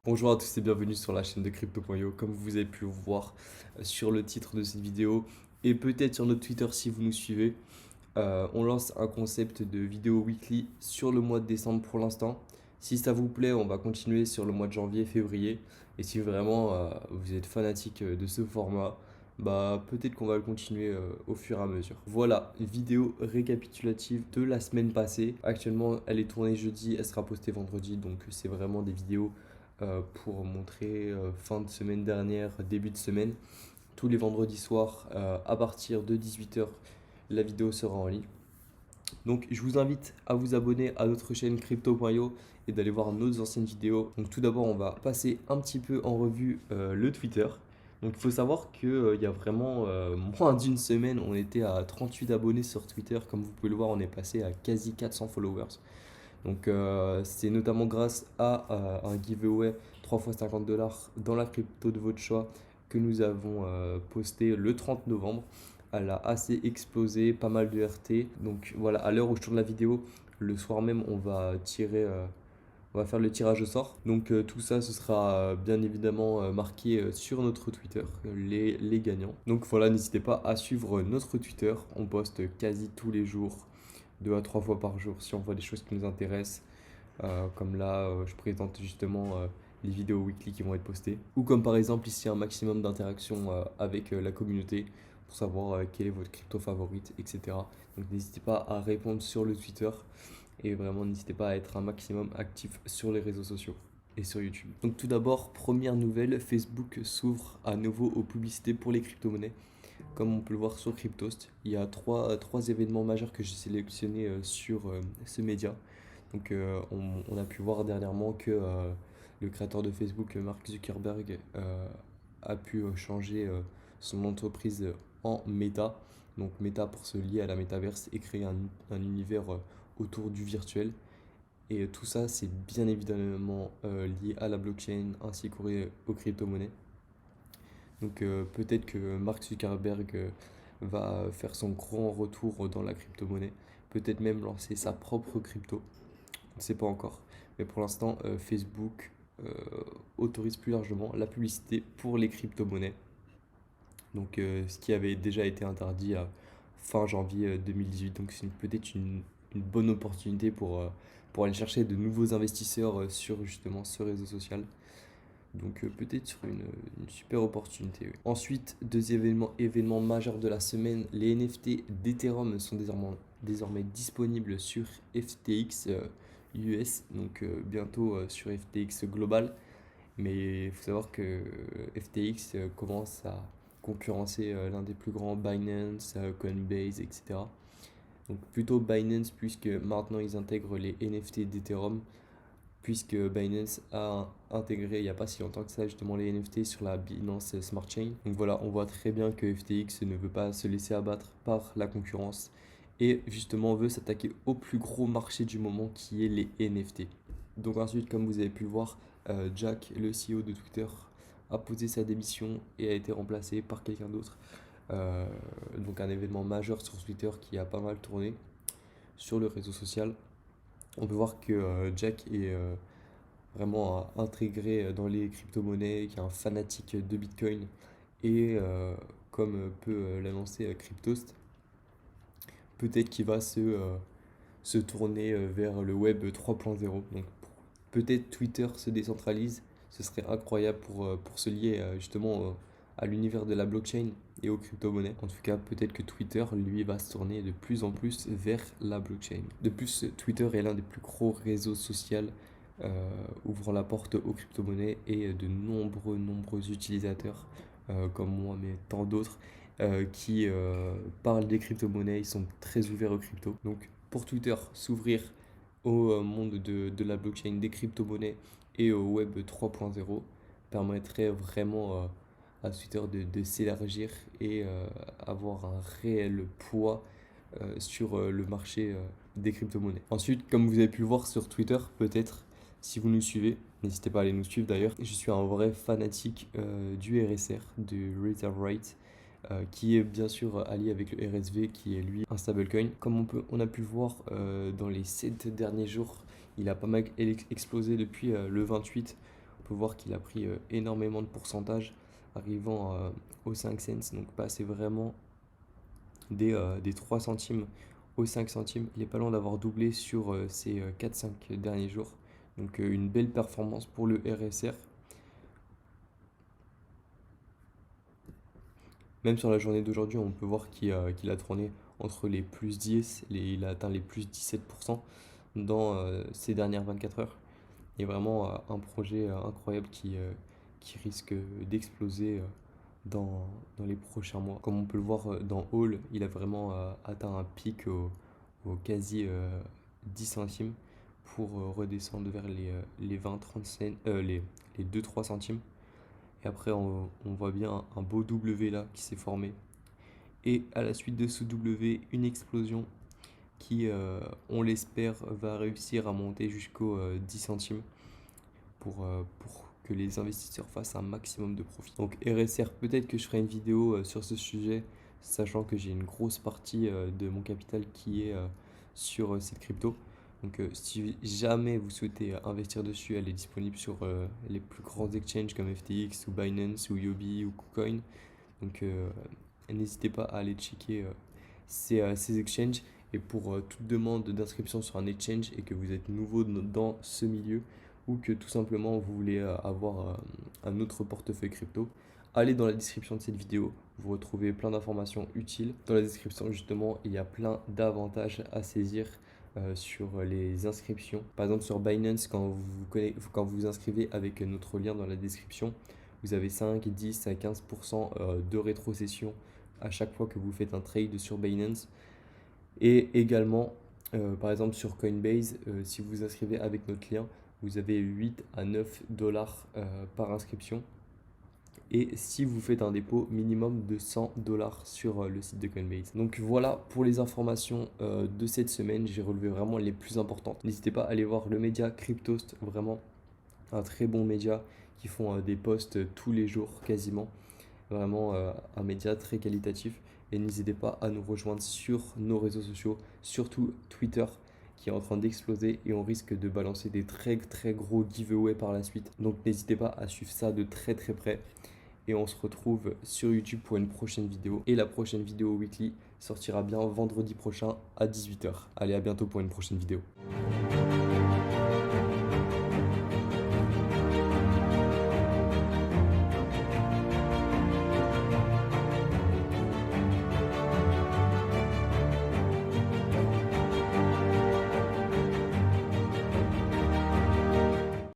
Bonjour à tous et bienvenue sur la chaîne de Crypto.io. Comme vous avez pu le voir sur le titre de cette vidéo et peut-être sur notre Twitter si vous nous suivez, on lance un concept de vidéo weekly sur le mois de décembre pour l'instant. Si ça vous plaît, on va continuer sur le mois de janvier, février. Et si vraiment vous êtes fanatique de ce format, bah peut-être qu'on va le continuer au fur et à mesure. Voilà, vidéo récapitulative de la semaine passée. Actuellement, elle est tournée jeudi, elle sera postée vendredi, donc c'est vraiment des vidéos pour montrer fin de semaine dernière, début de semaine. Tous les vendredis soirs à partir de 18h, la vidéo sera en ligne. Donc je vous invite à vous abonner à notre chaîne Crypto.io et d'aller voir nos anciennes vidéos. Donc tout d'abord, on va passer un petit peu en revue le Twitter. Donc il faut savoir qu'il y a vraiment moins d'une semaine, on était à 38 abonnés sur Twitter. Comme vous pouvez le voir, on est passé à quasi 400 followers. Donc c'est notamment grâce à un giveaway 3 fois 50 dollars dans la crypto de votre choix que nous avons posté le 30 novembre. Elle a assez explosé, pas mal de RT. Donc voilà, à l'heure où je tourne la vidéo, le soir même, on va faire le tirage au sort. Donc tout ça, ce sera bien évidemment marqué sur notre Twitter, les gagnants. Donc voilà, n'hésitez pas à suivre notre Twitter. On poste quasi tous les jours, 2 à 3 fois par jour, si on voit des choses qui nous intéressent. Comme là, je présente justement les vidéos weekly qui vont être postées. Ou comme par exemple ici un maximum d'interaction avec la communauté pour savoir quelle est votre crypto favorite, etc. Donc n'hésitez pas à répondre sur le Twitter et vraiment n'hésitez pas à être un maximum actif sur les réseaux sociaux et sur YouTube. Donc tout d'abord, première nouvelle, Facebook s'ouvre à nouveau aux publicités pour les crypto-monnaies. Comme on peut le voir sur Cryptost, il y a trois événements majeurs que j'ai sélectionnés sur ce média. Donc on a pu voir dernièrement que le créateur de Facebook, Mark Zuckerberg, a pu changer son entreprise en Meta. Donc Meta pour se lier à la métaverse et créer un univers autour du virtuel. Et tout ça, c'est bien évidemment lié à la blockchain ainsi qu'aux crypto-monnaies. Donc peut-être que Mark Zuckerberg va faire son grand retour dans la crypto-monnaie. Peut-être même lancer sa propre crypto. On ne sait pas encore. Mais pour l'instant, Facebook euh, autorise plus largement la publicité pour les crypto-monnaies. Donc ce qui avait déjà été interdit à fin janvier 2018. Donc c'est peut-être une bonne opportunité pour aller chercher de nouveaux investisseurs sur justement ce réseau social. Donc peut-être sur une super opportunité. Oui. Ensuite, événement majeur de la semaine, les NFT d'Ethereum sont désormais disponibles sur FTX US, donc bientôt sur FTX global. Mais il faut savoir que FTX commence à concurrencer l'un des plus grands Binance, Coinbase, etc. Donc plutôt Binance puisque maintenant ils intègrent les NFT d'Ethereum puisque Binance a intégré il n'y a pas si longtemps que ça justement les NFT sur la Binance Smart Chain. Donc voilà, on voit très bien que FTX ne veut pas se laisser abattre par la concurrence et justement veut s'attaquer au plus gros marché du moment qui est les NFT. Donc ensuite, comme vous avez pu le voir, Jack, le CEO de Twitter, a posé sa démission et a été remplacé par quelqu'un d'autre. Donc un événement majeur sur Twitter qui a pas mal tourné sur le réseau social. On peut voir que Jack est vraiment intégré dans les crypto-monnaies, qui est un fanatique de Bitcoin et comme peut l'annoncer Cryptost, peut-être qu'il va se tourner vers le web 3.0. Donc peut-être Twitter se décentralise, ce serait incroyable pour se lier justement à l'univers de la blockchain et aux crypto-monnaies. En tout cas, peut-être que Twitter, lui, va se tourner de plus en plus vers la blockchain. De plus, Twitter est l'un des plus gros réseaux sociaux ouvrant la porte aux crypto-monnaies et de nombreux utilisateurs comme moi, mais tant d'autres qui parlent des crypto-monnaies, ils sont très ouverts aux cryptos. Donc pour Twitter, s'ouvrir au monde de la blockchain, des crypto-monnaies et au web 3.0 permettrait vraiment à Twitter de s'élargir et avoir un réel poids sur le marché des crypto-monnaies. Ensuite, comme vous avez pu le voir sur Twitter, peut-être, si vous nous suivez, n'hésitez pas à aller nous suivre d'ailleurs. Je suis un vrai fanatique du RSR, du Reserve Rate, qui est bien sûr allié avec le RSV, qui est lui un stablecoin. Comme on a pu le voir dans les 7 derniers jours, il a pas mal explosé depuis le 28. On peut voir qu'il a pris énormément de pourcentage, arrivant aux 5 cents, donc passer vraiment des 3 centimes aux 5 centimes. Il est pas loin d'avoir doublé sur ces 4-5 derniers jours. Donc une belle performance pour le RSR. Même sur la journée d'aujourd'hui, on peut voir qu'il a tourné entre les plus 10, il a atteint les plus 17% dans ces dernières 24 heures. Il y a vraiment un projet incroyable qui risque d'exploser dans les prochains mois. Comme on peut le voir dans Hall, il a vraiment atteint un pic au quasi 10 centimes pour redescendre vers les 20-30 cents, les 2-3 centimes. Et après, on voit bien un beau W là qui s'est formé. Et à la suite de ce W, une explosion qui, on l'espère, va réussir à monter jusqu'aux 10 centimes pour que les investisseurs fassent un maximum de profit. Donc RSR, peut-être que je ferai une vidéo sur ce sujet, sachant que j'ai une grosse partie de mon capital qui est sur cette crypto. Donc si jamais vous souhaitez investir dessus, elle est disponible sur les plus grands exchanges comme FTX ou Binance ou Yobi ou KuCoin. Donc n'hésitez pas à aller checker ces exchanges. Et pour toute demande d'inscription sur un exchange et que vous êtes nouveau dans ce milieu ou que tout simplement vous voulez avoir un autre portefeuille crypto, allez dans la description de cette vidéo. Vous retrouvez plein d'informations utiles. Dans la description, justement, il y a plein d'avantages à saisir sur les inscriptions. Par exemple, sur Binance, quand vous vous inscrivez avec notre lien dans la description, vous avez 5, 10 à 15% de rétrocession à chaque fois que vous faites un trade sur Binance. Et également, par exemple, sur Coinbase, si vous vous inscrivez avec notre lien, vous avez 8 à 9 dollars par inscription. Et si vous faites un dépôt minimum de 100 dollars sur le site de Coinbase. Donc voilà pour les informations de cette semaine. J'ai relevé vraiment les plus importantes. N'hésitez pas à aller voir le média Cryptost, vraiment un très bon média qui font des posts tous les jours quasiment. Vraiment un média très qualitatif. Et n'hésitez pas à nous rejoindre sur nos réseaux sociaux, surtout Twitter qui est en train d'exploser et on risque de balancer des très très gros giveaways par la suite. Donc n'hésitez pas à suivre ça de très très près. Et on se retrouve sur YouTube pour une prochaine vidéo. Et la prochaine vidéo weekly sortira bien vendredi prochain à 18 h. Allez, à bientôt pour une prochaine vidéo.